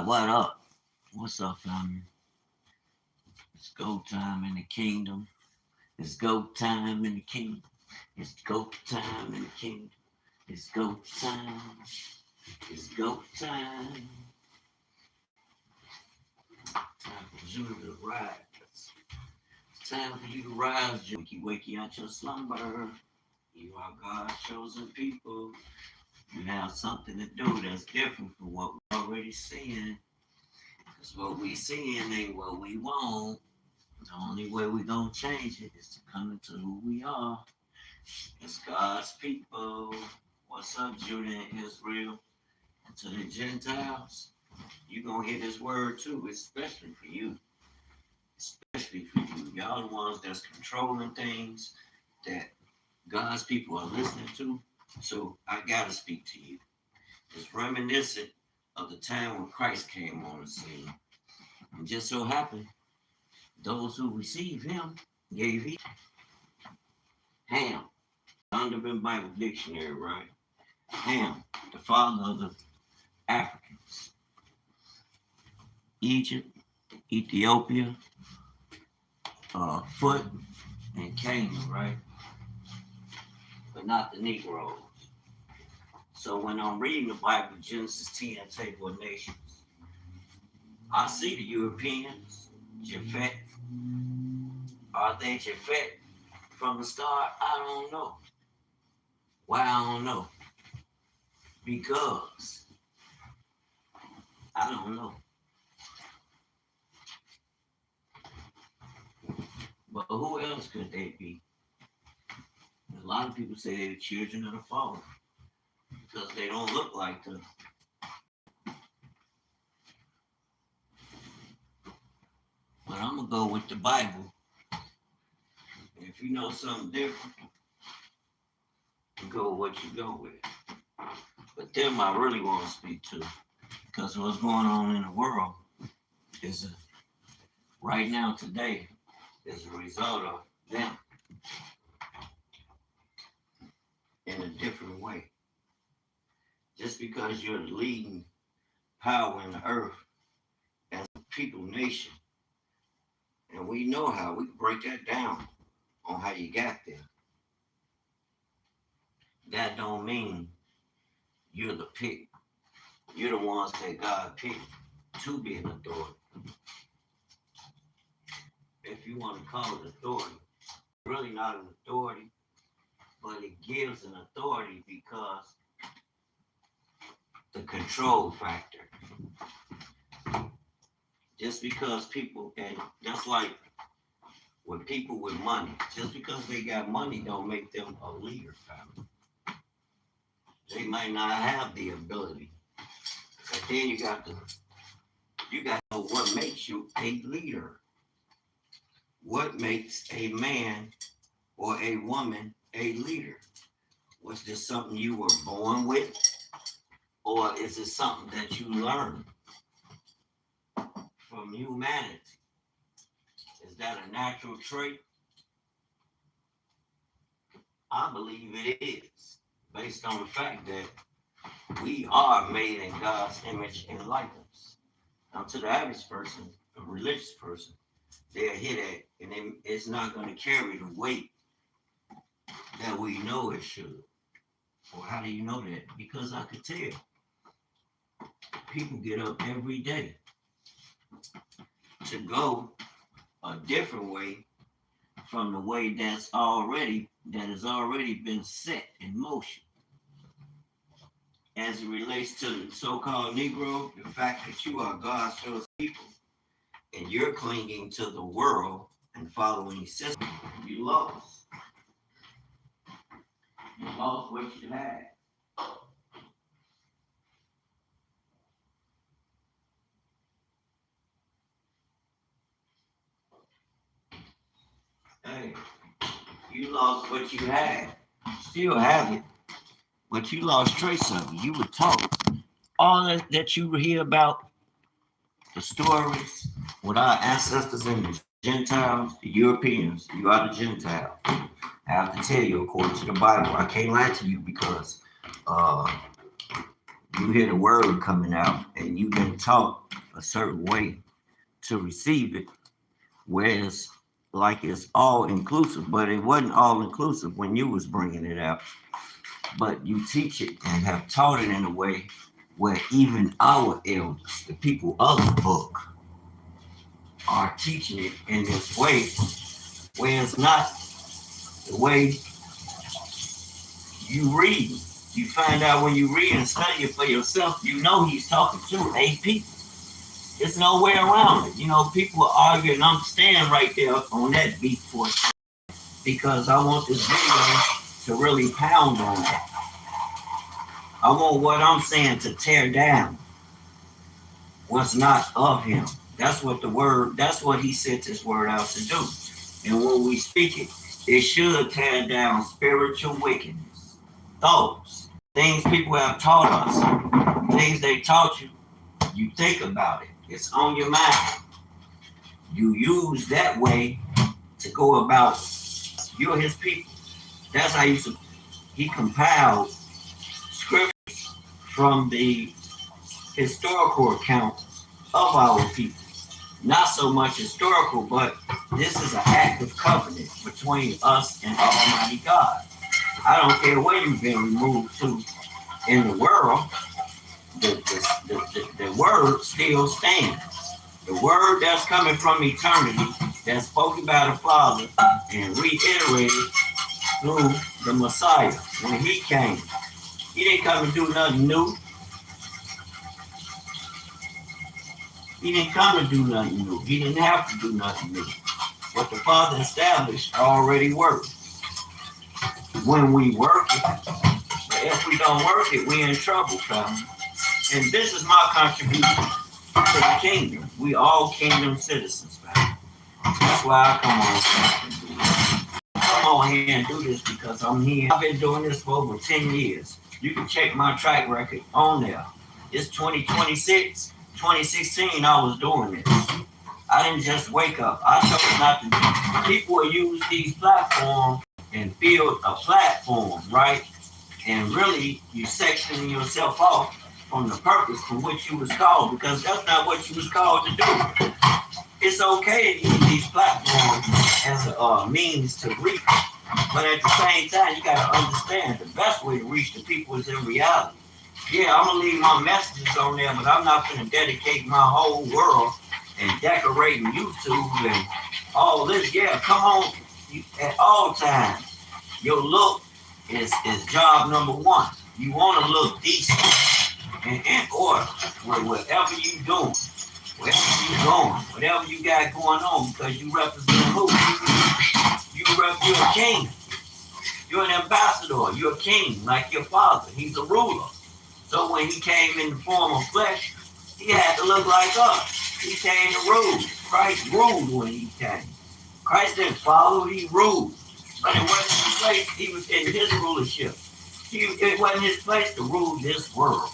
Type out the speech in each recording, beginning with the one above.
What up? What's up, family? It's go time in the kingdom. It's go time in the kingdom. It's go time in the kingdom. It's go time. It's go time. Time for you to rise. It's time for you to rise. Wake you out your slumber. You are God's chosen people. You have something to do that's different from what we're already seeing. Because what we seeing ain't what we want. The only way we're going to change it is to come into who we are. It's God's people. What's up, Judah and Israel? And to the Gentiles, you're going to hear this word too, especially for you. Especially for you. Y'all the ones that's controlling things that God's people are listening to. So I got to speak to you. It's reminiscent of the time when Christ came on the scene. And just so happened, those who received him gave heed. Ham, Underbin Bible Dictionary, right? Ham, the father of the Africans. Egypt, Ethiopia, Foot, and Canaan, right? But not the Negroes. So when I'm reading the Bible, Genesis 10, Table of Nations, I see the Europeans, Japhet. Are they Japhet from the start? I don't know. Why I don't know? Because I don't know. But who else could they be? A lot of people say they're the children of the fallen because they don't look like them. But I'm going to go with the Bible. If you know something different, you go with what you go with. But them I really want to speak to, because what's going on in the world is right now, today, is a result of them in a different way. Just because you're the leading power in the earth as a people nation, and we know how, we can break that down on how you got there. That don't mean you're the pick. You're the ones that God picked to be an authority. If you want to call it authority, really not an authority, but it gives an authority because the control factor. Just because people, and just like with people with money, just because they got money don't make them a leader, family. They might not have the ability. But then you got to know what makes you a leader. What makes a man or a woman a leader? Was this something you were born with? Or is it something that you learned from humanity? Is that a natural trait? I believe it is, based on the fact that we are made in God's image and likeness. Now, to the average person, a religious person, they'll hit it, and it's not going to carry the weight that we know it should. Well, how do you know that? Because I could tell. People get up every day to go a different way from the way that has already been set in motion. As it relates to the so-called Negro, the fact that you are God's chosen people and you're clinging to the world and following system, you lost. You lost what you had. Hey, you lost what you had. You still have it, but you lost trace of it. You were taught all that you hear about, the stories with our ancestors and the Gentiles, the Europeans. You are the Gentile. I have to tell you, according to the Bible, I can't lie to you because you hear the word coming out and you've been taught a certain way to receive it, whereas like it's all inclusive, but it wasn't all inclusive when you was bringing it out. But you teach it and have taught it in a way where even our elders, the people of the book, are teaching it in this way, where it's not the way you read. You find out when you read and study it for yourself, you know he's talking to a people. There's no way around it. You know, people argue, and I'm standing right there on that beat for it because I want this video to really pound on it. I want what I'm saying to tear down what's not of him. That's what the word, that's what he sent his word out to do. And when we speak it, it should tear down spiritual wickedness, thoughts, things people have taught us, things they taught you. You think about it. It's on your mind. You use that way to go about. You're his people. That's how he compiled scriptures from the historical account of our people. Not so much historical, but this is an active covenant between us and Almighty God. I don't care where you've been removed to in the world, the word still stands. The word that's coming from eternity, that's spoken by the Father and reiterated through the Messiah when he came. He didn't come and do nothing new. He didn't come to do nothing new. He didn't have to do nothing new. What the Father established already worked. When we work it, but if we don't work it, we're in trouble, family. And this is my contribution to the kingdom. We all kingdom citizens, family. That's why I come on here and do this because I'm here. I've been doing this for over 10 years. You can check my track record on there. It's 2026. 2016, I was doing this. I didn't just wake up. I chose not to. People will use these platforms and build a platform, right? And really, you sectioning yourself off from the purpose for which you was called, because that's not what you was called to do. It's okay to use these platforms as a means to reach, but at the same time, you got to understand the best way to reach the people is in reality. Yeah, I'm going to leave my messages on there, but I'm not going to dedicate my whole world and decorating YouTube and all this. Yeah, come on. At all times, your look is job number one. You want to look decent and in order with whatever you doing, wherever you going, whatever you got going on, because you represent who? You're a king. You're an ambassador. You're a king like your father. He's a ruler. So when he came in the form of flesh, he had to look like us. He came to rule. Christ ruled when he came. Christ didn't follow, he ruled. But it wasn't his place, he was in his rulership. It wasn't his place to rule this world.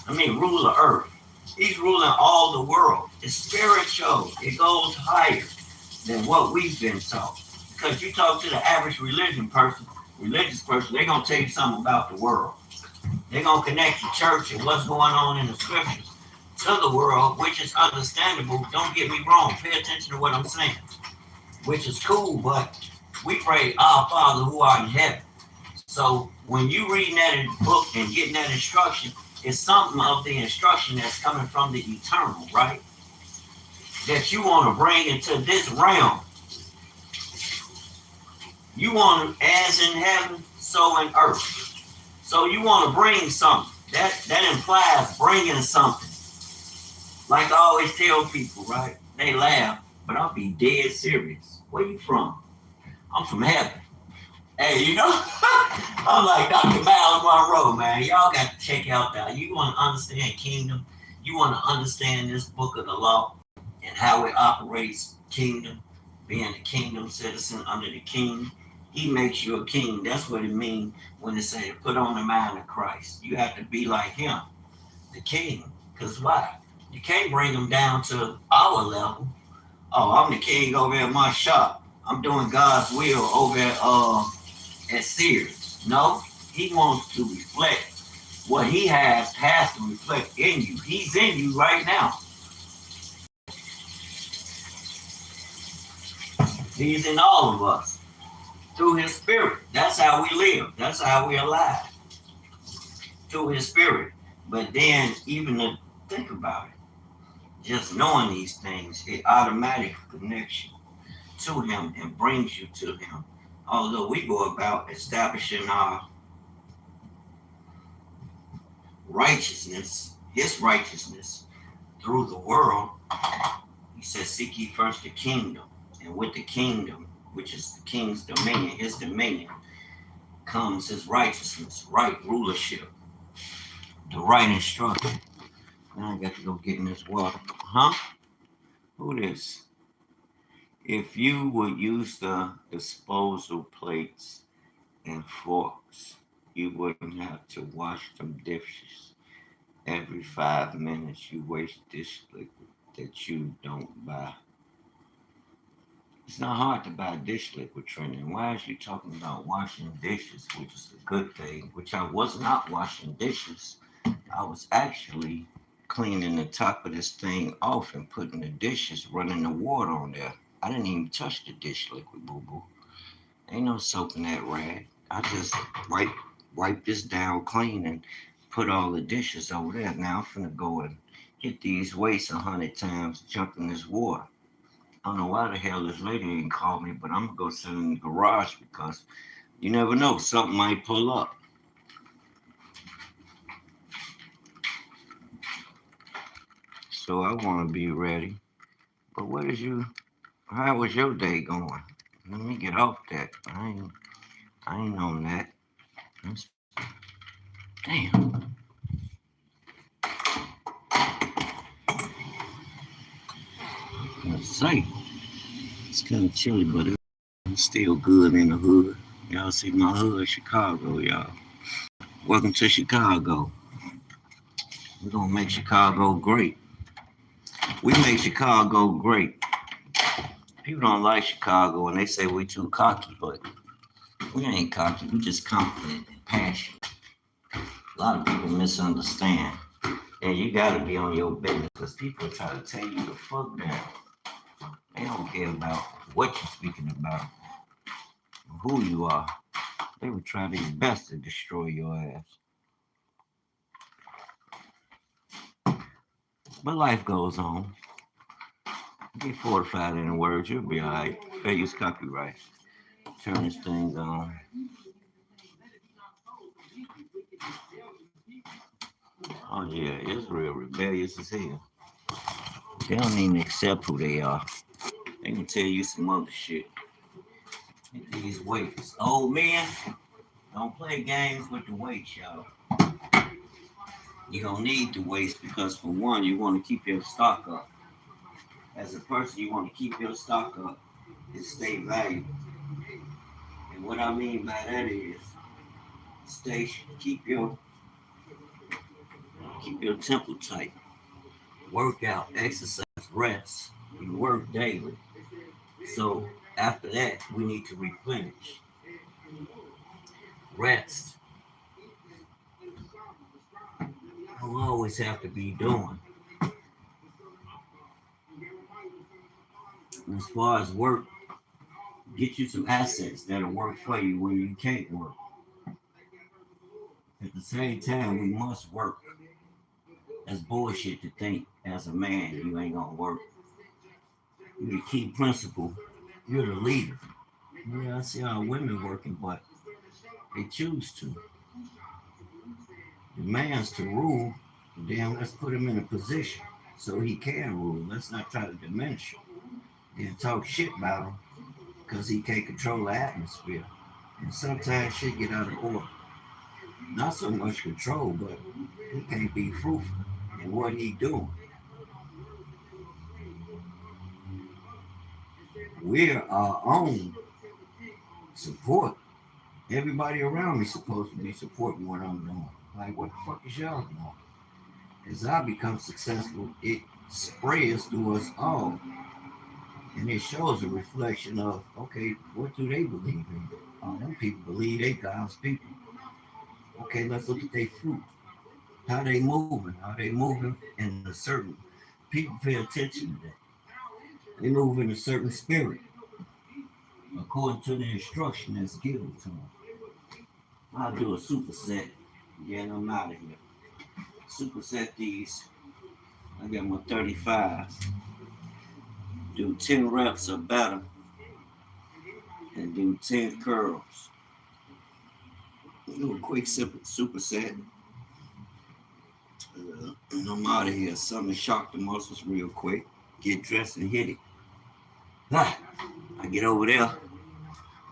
Rule the earth. He's ruling all the world. It's spiritual. It goes higher than what we've been taught. Because you talk to the average religious person, they're going to tell you something about the world. They're going to connect the church and what's going on in the scriptures to the world, which is understandable. Don't get me wrong. Pay attention to what I'm saying, which is cool, but we pray, our Father who art in heaven. So when you reading that in the book and getting that instruction, it's something of the instruction that's coming from the eternal, right? That you want to bring into this realm. You want to, as in heaven, so in earth. So you want to bring something. That implies bringing something. Like I always tell people, right? They laugh, but I'll be dead serious. Where you from? I'm from heaven. Hey, you know, I'm like Dr. Miles Monroe, man. Y'all got to check out that. You want to understand kingdom. You want to understand this book of the law and how it operates kingdom, being a kingdom citizen under the king. He makes you a king. That's what it means when it says put on the mind of Christ. You have to be like him, the king. Because why? You can't bring him down to our level. Oh, I'm the king over at my shop. I'm doing God's will over at Sears. No, he wants to reflect what he has to reflect in you. He's in you right now. He's in all of us through his spirit. That's how we live. That's how we're alive, through his spirit. But then, even to think about it, just knowing these things, it automatically connects you to him and brings you to him. Although we go about establishing our righteousness, his righteousness, through the world, he says, seek ye first the kingdom. And with the kingdom, which is the king's dominion, his dominion, comes his righteousness, right rulership, the right instruction. Now I got to go get in this water. Huh? Who this? If you would use the disposal plates and forks, you wouldn't have to wash them dishes every 5 minutes. You waste dish liquid that you don't buy. It's not hard to buy dish liquid, Trinity. Why is you talking about washing dishes, which is a good thing, which I was not washing dishes. I was actually cleaning the top of this thing off and putting the dishes, running the water on there. I didn't even touch the dish liquid, boo-boo. Ain't no soap in that rag. I just wipe this down clean and put all the dishes over there. Now I'm finna go and hit these weights 100 times, jump in this water. I don't know why the hell this lady ain't called me, but I'm gonna go sit in the garage because you never know, something might pull up. So I want to be ready. But how was your day going? Let me get off that. I ain't on that. Damn. Let's say it's kind of chilly, but it's still good in the hood. Y'all see my hood, Chicago, y'all. Welcome to Chicago. We're gonna make Chicago great. We make Chicago great. People don't like Chicago and they say we too cocky, but we ain't cocky. We just confident and passionate. A lot of people misunderstand. And you gotta be on your business because people try to tell you to fuck down. They don't care about what you're speaking about, who you are. They would try their best to destroy your ass. But life goes on. Get fortified in the words, you'll be alright. Fair use copyright. Turn this thing on. Oh yeah, Israel rebellious as hell. They don't even accept who they are. They can tell you some other shit. These weights. Old man, don't play games with the weights, y'all. You're gonna need the weights because for one, you want to keep your stock up. As a person, you want to keep your stock up and stay valuable. And what I mean by that is keep your temple tight. Work out, exercise, rest. You work daily. So after that, we need to replenish. Rest. Don't always have to be doing. And as far as work, get you some assets that'll work for you when you can't work. At the same time, we must work. That's bullshit to think as a man you ain't gonna work. You're the key principle. You're the leader. Yeah, I see our women working, but they choose to. The man's to rule, then let's put him in a position so he can rule. Let's not try to diminish him and talk shit about him because he can't control the atmosphere. And sometimes shit get out of order. Not so much control, but he can't be fruitful in what he doing. We're our own support. Everybody around me supposed to be supporting what I'm doing. Like, what the fuck is y'all doing? As I become successful, it spreads through us all. And it shows a reflection of, okay, what do they believe in? Oh, them people believe they God's people. Okay, let's look at their fruit. How they moving? Are they moving in a certain, people pay attention to that. They move in a certain spirit. according to the instruction that's given to them. I'll do a superset. Get them out of here. Superset these. I got my 35s. Do 10 reps or better. And do 10 curls. Do a quick superset. And I'm out of here. Something to shock the muscles real quick. Get dressed and hit it. I get over there.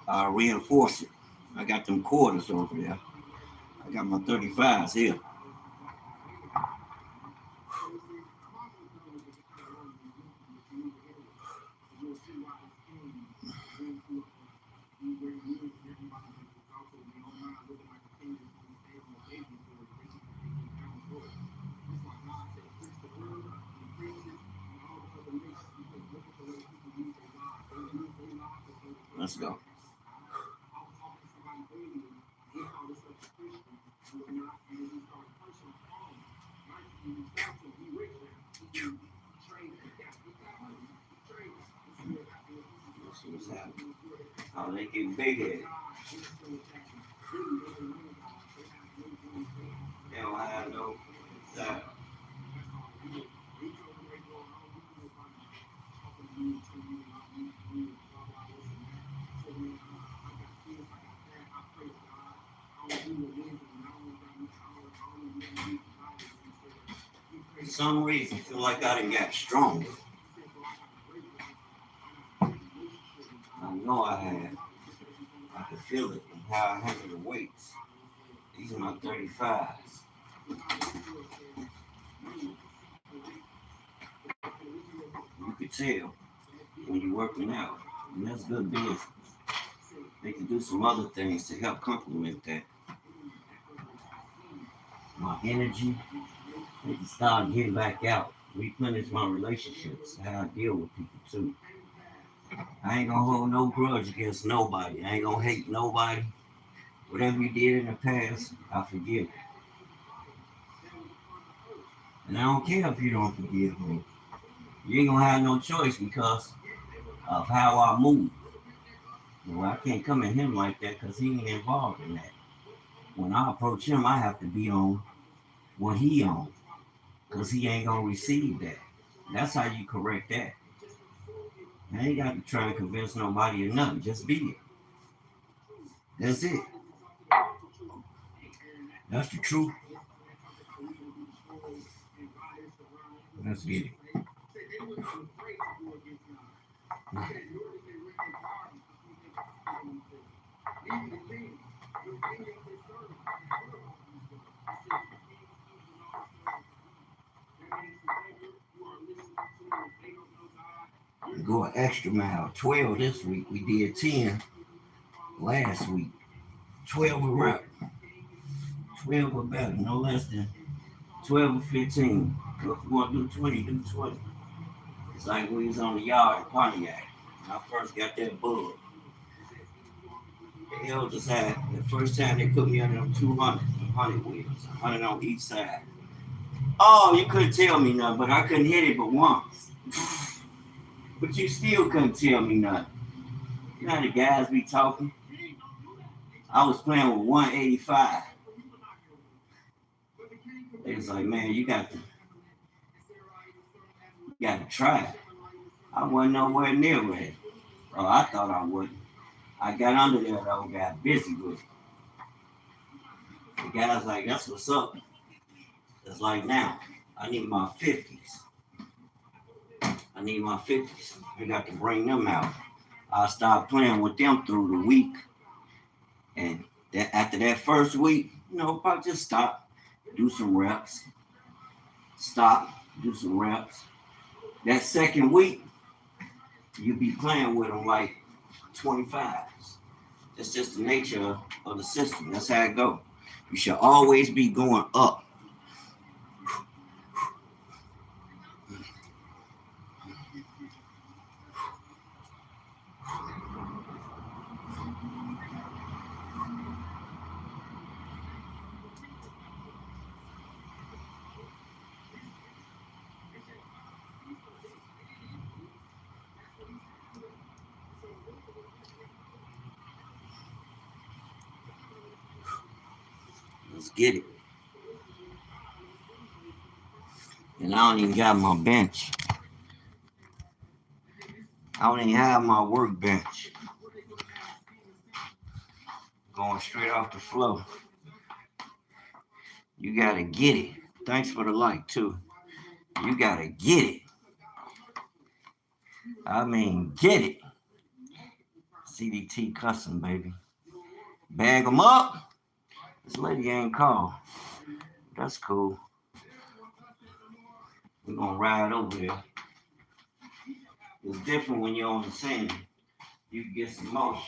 I'll reinforce it. I got them quarters over there. I got my 35s here. Let's go. Let's see what's happening. Oh, they get big headed. They don't have no style. For some reason, I feel like I done got stronger. I know I have. I can feel it in how I handle the weights. These are my 35s. You can tell when you're working out, and that's good business. They can do some other things to help complement that. My energy, they can start getting back out, replenish my relationships, how I deal with people too. I ain't gonna hold no grudge against nobody. I ain't gonna hate nobody. Whatever you did in the past, I forgive. And I don't care if you don't forgive me. You ain't gonna have no choice because of how I move. Well, I can't come at him like that because he ain't involved in that. When I approach him, I have to be on what he on because he ain't gonna receive that. That's how you correct that. I ain't got to try and convince nobody or nothing. Just be it. That's it. That's the truth. Let's get it. Go an extra mile. 12 this week. We did 10 last week. 12 a rep. 12 or better. No less than 12 or 15. If you want to do 20, do 20. It's like we was on the yard in Pontiac. When I first got that bug. The elders had, the first time they put me under them 100 wheels. 100 on each side. Oh, you couldn't tell me nothing, but I couldn't hit it but once. But you still couldn't tell me nothing. You know how the guys be talking? I was playing with 185. They was like, man, you got to try it. I wasn't nowhere near ready. Oh, I thought I wouldn't. I got under there though, got busy with it. The guy's like, that's what's up. It's like now, I need my 50s. I got to bring them out. I started playing with them through the week. And after that first week, I just stop, do some reps. Stop, do some reps. That second week, you be playing with them like 25s. That's just the nature of the system. That's how it goes. You should always be going up. Let's get it. And I don't even got my bench. I don't even have my workbench. Going straight off the floor. You gotta get it. Thanks for the like too. You gotta get it. I mean, get it. CDT custom, baby. Bag them up. This lady ain't called. That's cool. We're gonna ride over there. It's different when you're on the scene. You get some motion.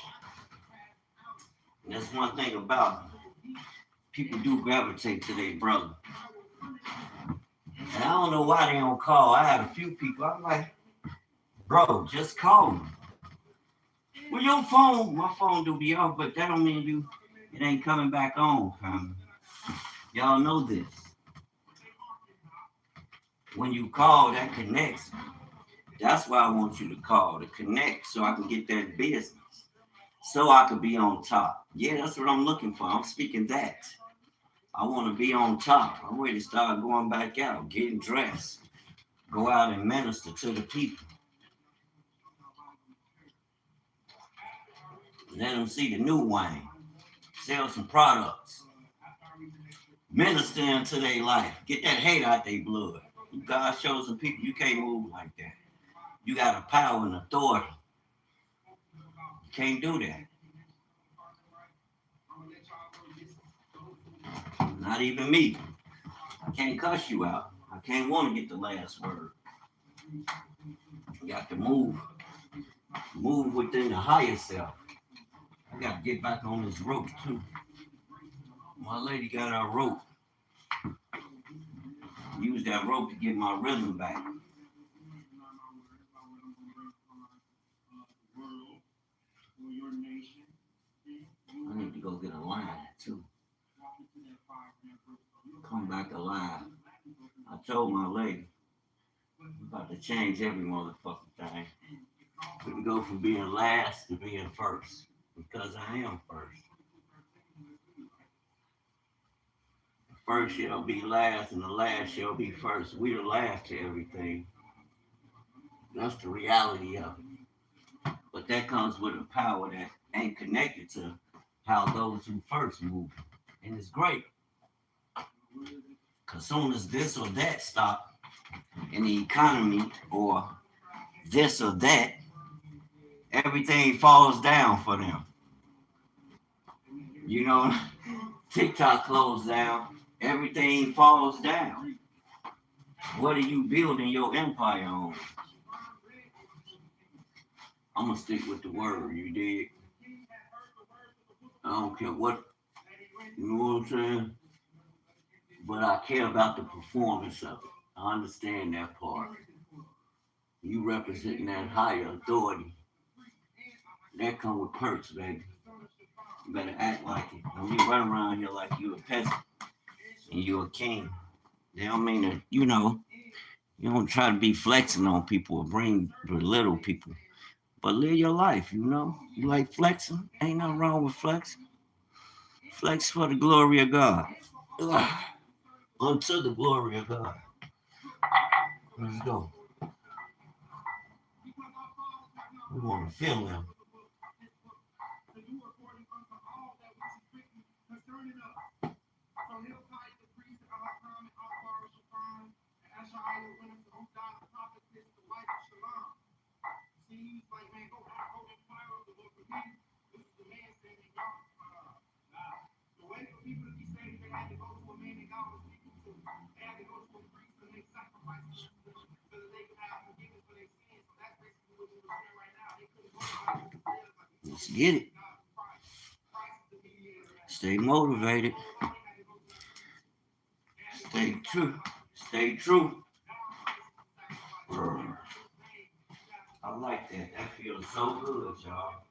And that's one thing about it. People do gravitate to their brother. And I don't know why they don't call. I had a few people. I'm like, bro, just call me. Well, your phone, my phone do be off, but that don't mean it ain't coming back on, family. Y'all know this. When you call, that connects. That's why I want you to call, to connect, so I can get that business. So I could be on top. Yeah, that's what I'm looking for. I'm speaking that. I want to be on top. I'm ready to start going back out, getting dressed. Go out and minister to the people. Let them see the new Wayne. Sell some products. Minister into their life. Get that hate out their blood. God shows some people you can't move like that. You got a power and authority. You can't do that. Not even me. I can't cuss you out. I can't want to get the last word. You got to move. Move within the higher self. I got to get back on this rope too. My lady got her rope. Use that rope to get my rhythm back. I need to go get a line too. Come back alive. I told my lady, I'm about to change every motherfucking thing. We can go from being last to being first. Because I am first. First shall be last and the last shall be first. We the last to everything. That's the reality of it. But that comes with a power that ain't connected to how those who first move. And it's great. Because soon as this or that stop in the economy or this or that, everything falls down for them. You know, TikTok closed down, everything falls down. What are you building your empire on? I'm going to stick with the word, you dig? I don't care what, you know what I'm saying? But I care about the performance of it. I understand that part. You representing that higher authority. That come with perks, baby. You better act like it. When you run around here like you a peasant and you a king, they don't mean that, you don't try to be flexing on people or belittle people. But live your life, You like flexing? Ain't nothing wrong with flexing. Flex for the glory of God. Ugh. Unto the glory of God. Let's go. We want to feel them. Let's get it. Stay motivated. Stay true. Stay true. I like that. That feels so good, y'all.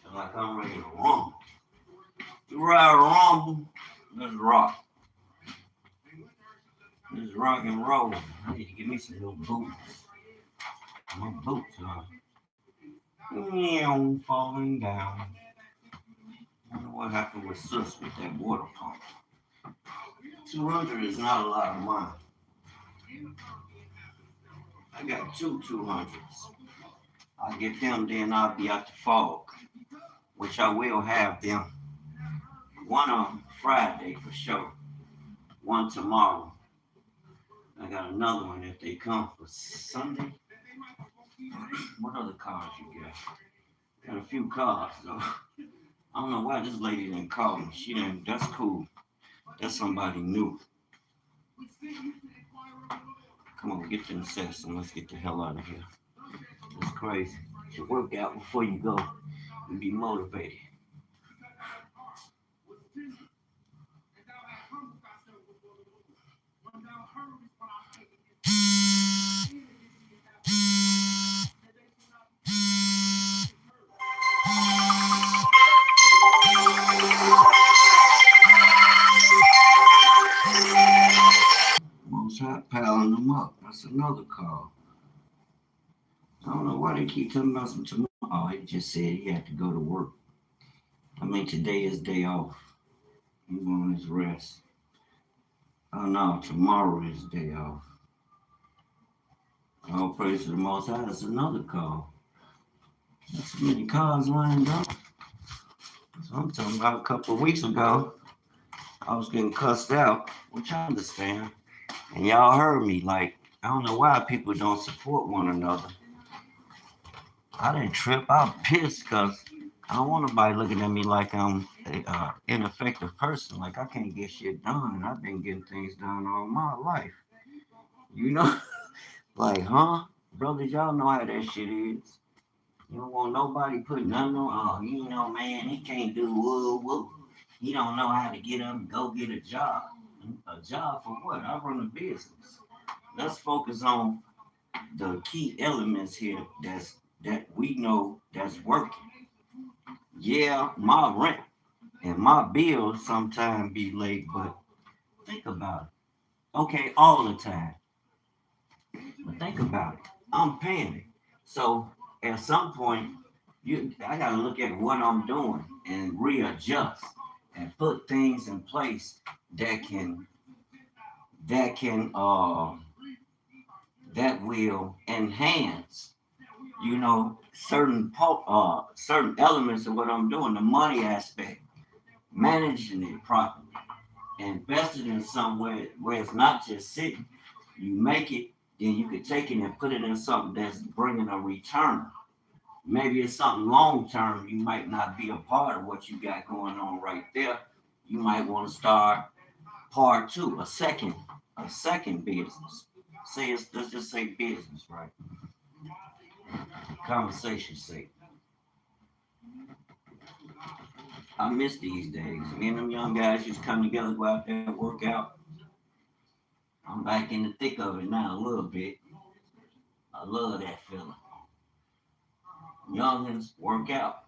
Feel like I'm ready to rumble. You ride a rumble? Let's rock. Let's rock and roll. I need to get me some little boots. My boots are falling down. I don't know what happened with Sus with that water pump. 200 is not a lot of money. I got two 200s. I'll get them, then I'll be out the fog, which I will have them. One on Friday for sure. One tomorrow. I got another one if they come for Sunday. What other cars you got? Got a few cars though. I don't know why this lady didn't call me. She didn't. That's cool. That's somebody new. Come on, get them sets and let's get the hell out of here. It's crazy. You should work out before you go and be motivated. Most hot piling them up. That's another call. I don't know why they keep talking about some tomorrow. Oh, he just said he had to go to work. I mean, today is day off. He on his rest. Oh no, tomorrow is day off. All praise to the Most High. That's another call. That's so many calls lined up. So I'm talking about a couple of weeks ago. I was getting cussed out, which I understand. And y'all heard me. Like, I don't know why people don't support one another. I didn't trip. I was pissed because I don't want nobody looking at me like I'm an ineffective person. Like, I can't get shit done. And I've been getting things done all my life. You know? Like, huh? Brothers, y'all know how that shit is. You don't want nobody putting nothing on. Oh, you know, man, he can't do woo woo. He don't know how to get up and go get a job. A job for what? I run a business. Let's focus on the key elements here that we know that's working. Yeah, my rent and my bills sometimes be late, but think about it. Okay, all the time. But think about it. I'm paying it. So at some point, I gotta look at what I'm doing and readjust and put things in place that can that can that will enhance, certain elements of what I'm doing, the money aspect, managing it properly, invested in somewhere where it's not just sitting. You make it, then you can take it and put it in something that's bringing a return. Maybe it's something long term. You might not be a part of what you got going on right there. You might want to start part two, a second business. Let's just say business, right? Conversation's sake. I miss these days. Me and them young guys used to come together, go out there, work out. I'm back in the thick of it now a little bit. I love that feeling. Youngins, work out,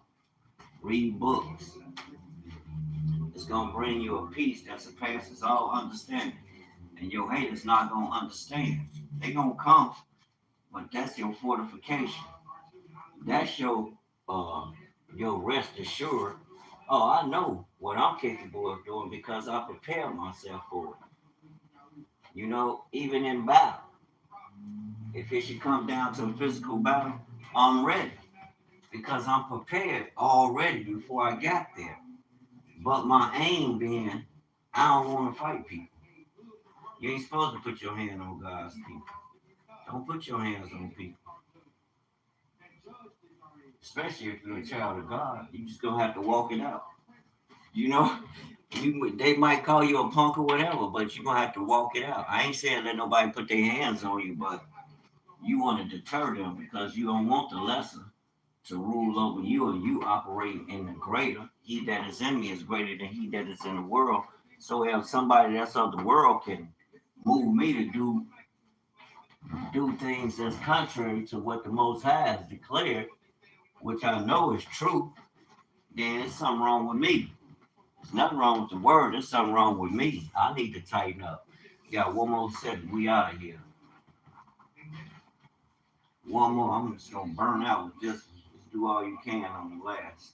read books. It's gonna bring you a peace that surpasses all understanding. And your haters not gonna understand. They gonna come, but that's your fortification. That's your rest assured. Oh, I know what I'm capable of doing because I prepared myself for it. Even in battle, if it should come down to a physical battle, I'm ready because I'm prepared already before I got there. But my aim being, I don't want to fight people. You ain't supposed to put your hand on God's people. Don't put your hands on people. Especially if you're a child of God. You just gonna have to walk it out. You know, they might call you a punk or whatever, but you're gonna have to walk it out. I ain't saying let nobody put their hands on you, but you want to deter them because you don't want the lesser to rule over you, and you operate in the greater. He that is in me is greater than he that is in the world. So if somebody that's of the world can move me to do things that's contrary to what the Most High has declared, which I know is true, then there's something wrong with me. There's nothing wrong with the word. There's something wrong with me. I need to tighten up. Got one more second. We out of here. One more. I'm just gonna burn out with this. Just do all you can on the last.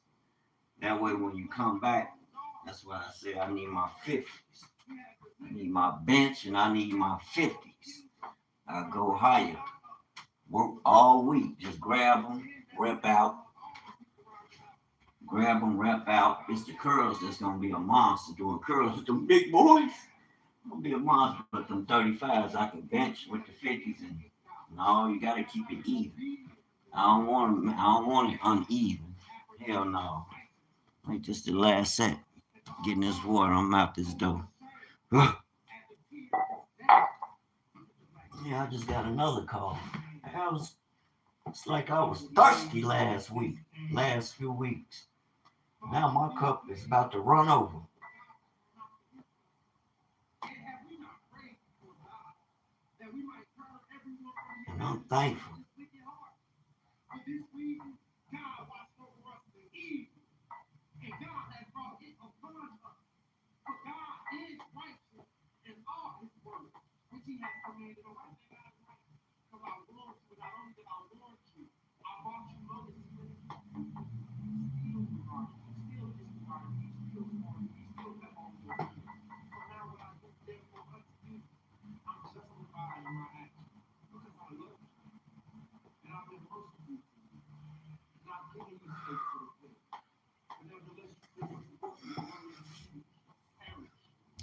That way, when you come back, that's why I say I need my 50s. I need my bench and I need my 50s. I go higher. Work all week. Just grab them, rep out, grab them, rep out. It's the curls that's going to be a monster doing curls with them big boys. I'm going to be a monster, but them 35s I can bench with the 50s. And no, you got to keep it even. I don't want it uneven. Hell no. Like this the last set. Getting this water, I'm out this door. Yeah, I just got another call. It's like I was thirsty last few weeks. Now my cup is about to run over. And I'm thankful.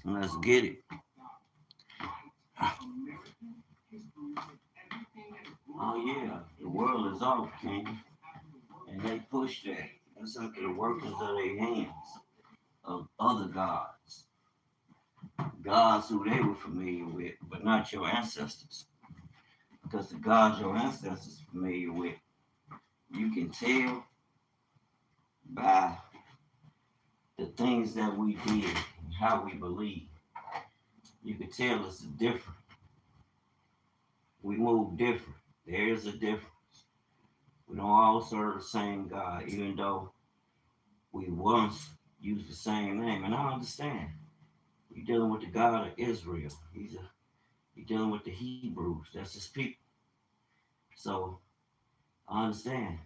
Let's get it. Oh yeah, the world is off, King. And they push that. That's up to the workers of their hands, of other gods. Gods who they were familiar with, but not your ancestors. Because the gods your ancestors are familiar with, you can tell by the things that we did and how we believe. You can tell it's different. We move different. There is a difference. We don't all serve the same God, even though we once used the same name. And I understand. You're dealing with the God of Israel. You're dealing with the Hebrews. That's his people. So I understand.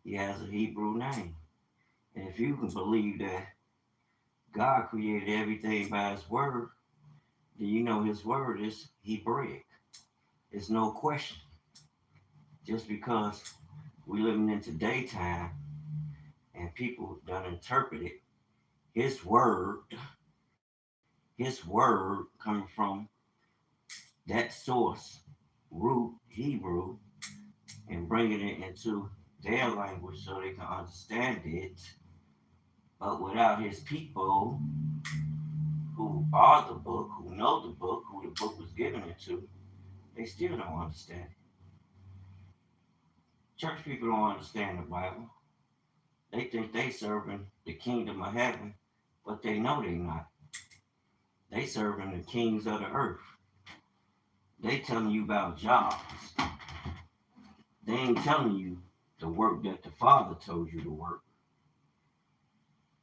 He has a Hebrew name. And if you can believe that God created everything by his word, then you know his word is Hebraic. It's no question. Just because we living in today's time and people done interpreted his word coming from that source, root Hebrew, and bringing it into their language so they can understand it. But without his people who are the book, who know the book, who the book was given it to, they still don't understand it. Church people don't understand the Bible. They think they serving the kingdom of heaven, but they know they not. They serving the kings of the earth. They telling you about jobs. They ain't telling you the work that the Father told you to work,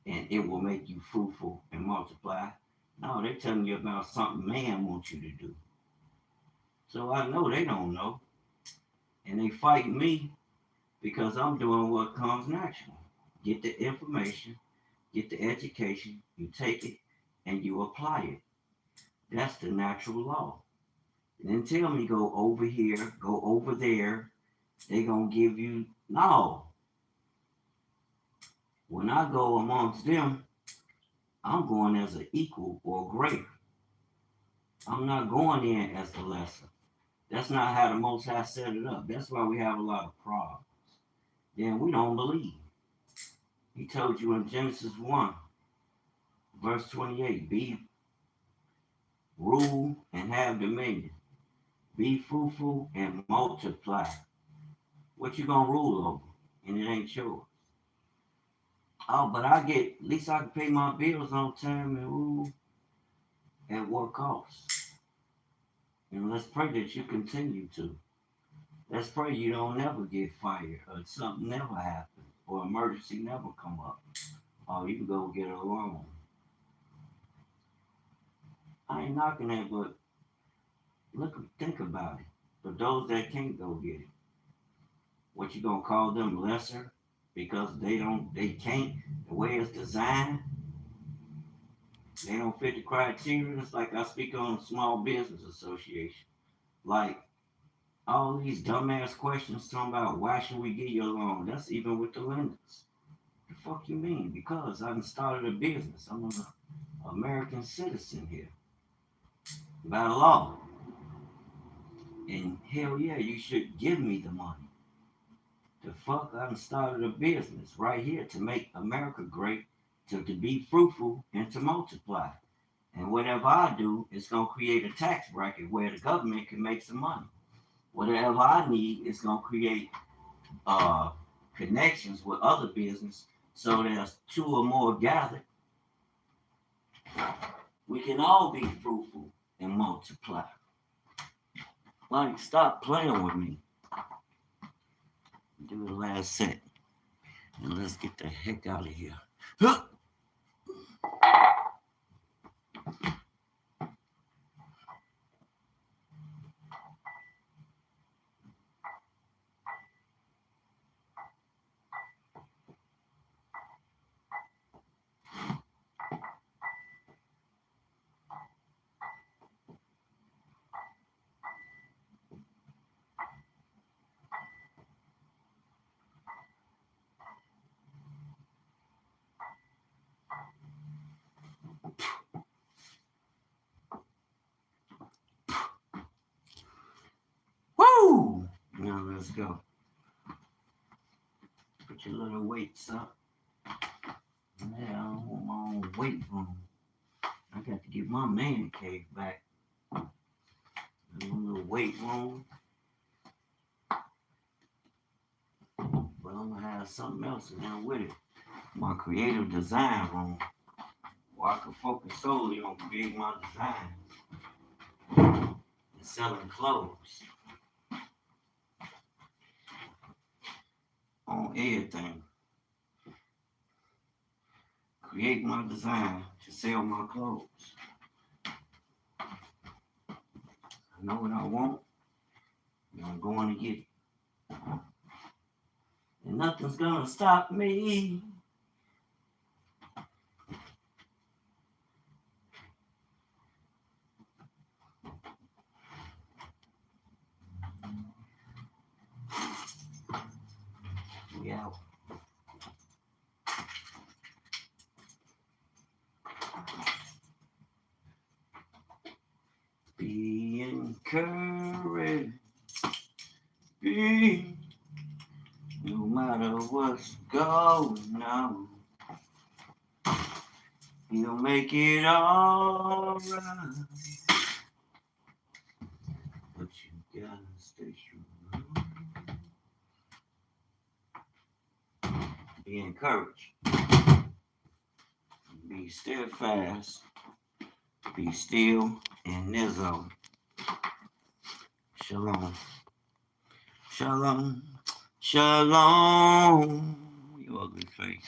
and it will make you fruitful and multiply. No, they're telling you about something man wants you to do. So I know they don't know, and they fight me because I'm doing what comes natural. Get the information, get the education, you take it, and you apply it. That's the natural law. And then tell me go over here, go over there. They gonna give you no. When I go amongst them, I'm going as an equal or greater. I'm not going in as the lesser. That's not how the Most High set it up. That's why we have a lot of problems. Then we don't believe. He told you in Genesis 1, verse 28, be rule and have dominion. Be fruitful and multiply. What you gonna rule over? And it ain't yours. Oh, but I get, at least I can pay my bills on time and rule at what cost? And let's pray that you continue to. Let's pray you don't never get fired or something never happen or emergency never come up. Oh, you can go get a loan. I ain't knocking that, but think about it. For those that can't go get it, what you gonna call them lesser because they can't, the way it's designed, they don't fit the criteria. It's like I speak on Small Business Association. Like, all these dumbass questions talking about why should we give you a loan? That's even with the lenders. The fuck you mean? Because I done started a business. I'm an American citizen here by law. And hell yeah, you should give me the money. The fuck, I done started a business right here to make America great, to be fruitful and to multiply. And whatever I do, it's gonna create a tax bracket where the government can make some money. Whatever I need, it's gonna create uh, connections with other business. So there's two or more gathered, we can all be fruitful and multiply. Like, stop playing with me. Do the last set. And let's get the heck out of here. Huh! Woo! Now let's go. Put your little weights up. Yeah, I want my own weight room. I got to get my man cave back. My little weight room. But I'm gonna have something else in there with it. My creative design room. Where I can focus solely on creating my designs and selling clothes. On everything. Create my design to sell my clothes. I know what I want, and I'm going to get it. And nothing's gonna stop me. Yeah. Be encouraged. Be, no matter what's going on, you'll make it all right. But you gotta stay strong. Be encouraged. Be steadfast. Be still in this zone. Shalom. Shalom. Shalom. You ugly face.